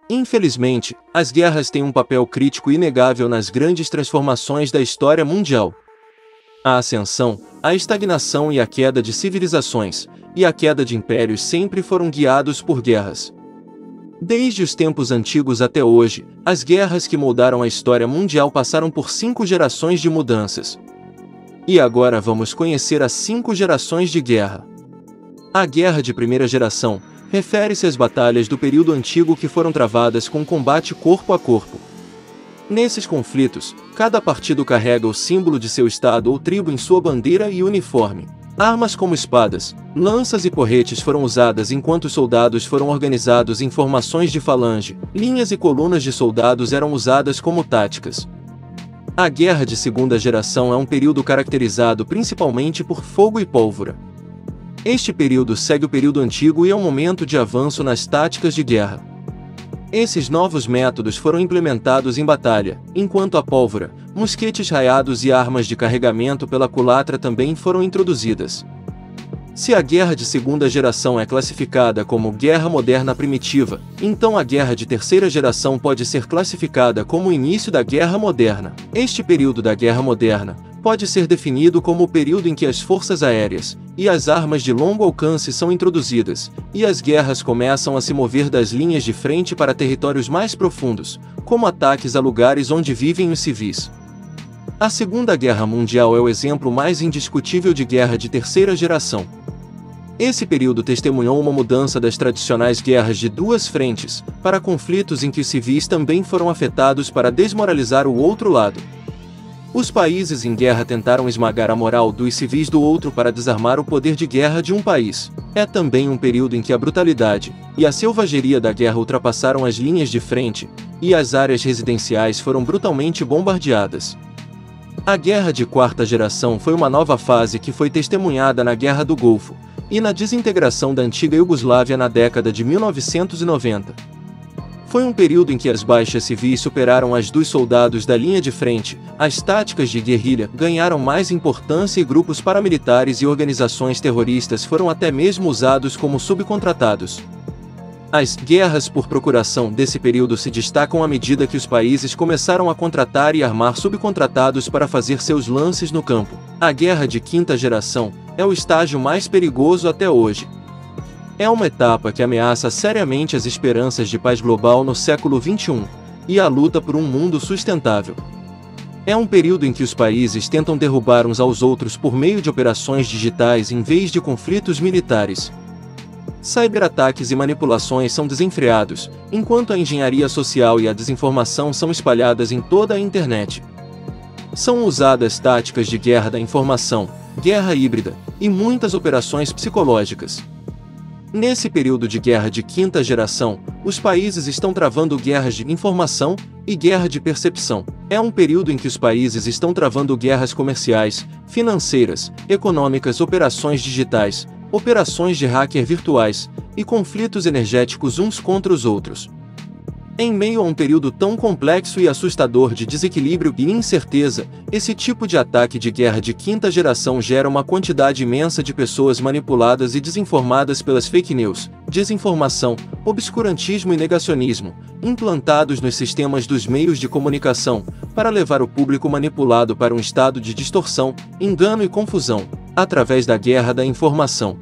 Infelizmente, as guerras têm um papel crítico inegável nas grandes transformações da história mundial. A ascensão, a estagnação e a queda de civilizações, e a queda de impérios sempre foram guiados por guerras. Desde os tempos antigos até hoje, as guerras que moldaram a história mundial passaram por 5 gerações de mudanças. E agora vamos conhecer as 5 gerações de guerra. A guerra de primeira geração refere-se às batalhas do período antigo que foram travadas com combate corpo a corpo. Nesses conflitos, cada partido carrega o símbolo de seu estado ou tribo em sua bandeira e uniforme. Armas como espadas, lanças e porretes foram usadas enquanto os soldados foram organizados em formações de falange, linhas e colunas de soldados eram usadas como táticas. A guerra de segunda geração é um período caracterizado principalmente por fogo e pólvora. Este período segue o período antigo e é um momento de avanço nas táticas de guerra. Esses novos métodos foram implementados em batalha, enquanto a pólvora, mosquetes raiados e armas de carregamento pela culatra também foram introduzidas. Se a guerra de segunda geração é classificada como guerra moderna primitiva, então a guerra de terceira geração pode ser classificada como o início da guerra moderna. Este período da guerra moderna pode ser definido como o período em que as forças aéreas e as armas de longo alcance são introduzidas, e as guerras começam a se mover das linhas de frente para territórios mais profundos, como ataques a lugares onde vivem os civis. A Segunda Guerra Mundial é o exemplo mais indiscutível de guerra de terceira geração. Esse período testemunhou uma mudança das tradicionais guerras de duas frentes, para conflitos em que os civis também foram afetados para desmoralizar o outro lado. Os países em guerra tentaram esmagar a moral dos civis do outro para desarmar o poder de guerra de um país. É também um período em que a brutalidade e a selvageria da guerra ultrapassaram as linhas de frente, e as áreas residenciais foram brutalmente bombardeadas. A Guerra de Quarta Geração foi uma nova fase que foi testemunhada na Guerra do Golfo e na desintegração da antiga Iugoslávia na década de 1990. Foi um período em que as baixas civis superaram as dos soldados da linha de frente, as táticas de guerrilha ganharam mais importância e grupos paramilitares e organizações terroristas foram até mesmo usados como subcontratados. As guerras por procuração desse período se destacam à medida que os países começaram a contratar e armar subcontratados para fazer seus lances no campo. A Guerra de Quinta Geração é o estágio mais perigoso até hoje. É uma etapa que ameaça seriamente as esperanças de paz global no século XXI, e a luta por um mundo sustentável. É um período em que os países tentam derrubar uns aos outros por meio de operações digitais em vez de conflitos militares. Cyberataques e manipulações são desenfreados, enquanto a engenharia social e a desinformação são espalhadas em toda a internet. São usadas táticas de guerra da informação, guerra híbrida, e muitas operações psicológicas. Nesse período de guerra de quinta geração, os países estão travando guerras de informação e guerra de percepção. É um período em que os países estão travando guerras comerciais, financeiras, econômicas, operações digitais, operações de hacker virtuais e conflitos energéticos uns contra os outros. Em meio a um período tão complexo e assustador de desequilíbrio e incerteza, esse tipo de ataque de guerra de quinta geração gera uma quantidade imensa de pessoas manipuladas e desinformadas pelas fake news, desinformação, obscurantismo e negacionismo, implantados nos sistemas dos meios de comunicação, para levar o público manipulado para um estado de distorção, engano e confusão, através da guerra da informação.